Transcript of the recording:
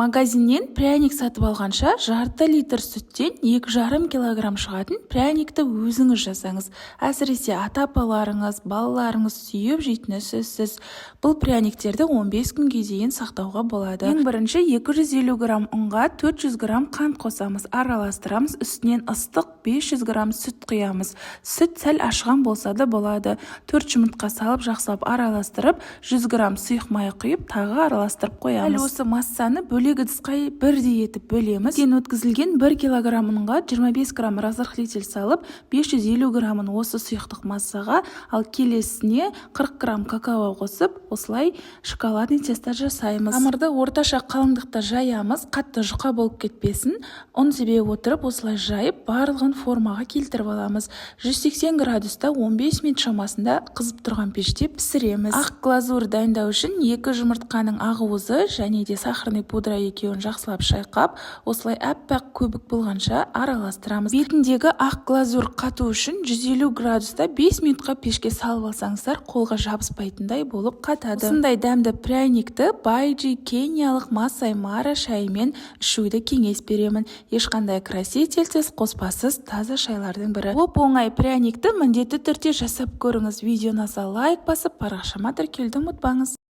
Магазиннен пряник сатып алғанша жарты литр сүттен 2,5 килограмм шығатын пряникті өзіңіз жасаңыз. Әсіресе ата-апаларыңыз, балаларыңыз сүйіп жейтіні сөзсіз. Бұл пряниктерді 15 күнге дейін сақтауға болады. Ең бірінші 250 грамм ұнға 400 грамм қант қосамыз, араластырамыз, үстінен ыстық 500 грамм сүт құямыз. Сүт сәл ашыған болса да болады. 4 жұмыртқа салып жақсылап араластырып, 100 грамм сұйық май құйып, тағы араластырып қоямыз. Дәл осы массаны бөлек ыдысқа бірдей етіп бөлеміз. Кейін өткізілген 1 килограмм ұнға 25 грамм разрыхлитель салып, 550 граммын осы сұйықтық массаға, ал келесіне 40 грамм какао қосып, осылай шоколадный тесто жасаймыз. Қамырды орташа қалыңдықта жаямыз, қатты жұқа болып кетпесін. Ұн себе отырып, осылай жайып, барлығын формаға келтіріп аламыз. 180 градуста 15 минут шамасында қызып тұрған пеште пісіреміз. Ақ глазур дайындау үшін 2 жұмыртқаның ақуызы және де сахарный пудра екеуін жақсылап шайқап, осылай әппақ көбік болғанша араластырамыз. Бетіндегі ақ глазур қату үшін 150 градуста 5 минутқа пешке салып алсаңыздар, қолға жабыспайтындай болып қатады. Осындай дәмді пряникті байджи кениялық Масай Мара шайымен ішуді кеңес беремін. Ешқандай красительсіз, қоспасыз таза шайлардың бірі. Оп-оңай пряникті міндетті түрде жасап көріңіз. Видеоңызға лайк басып, парақшама тіркелуді ұмытпаңыз.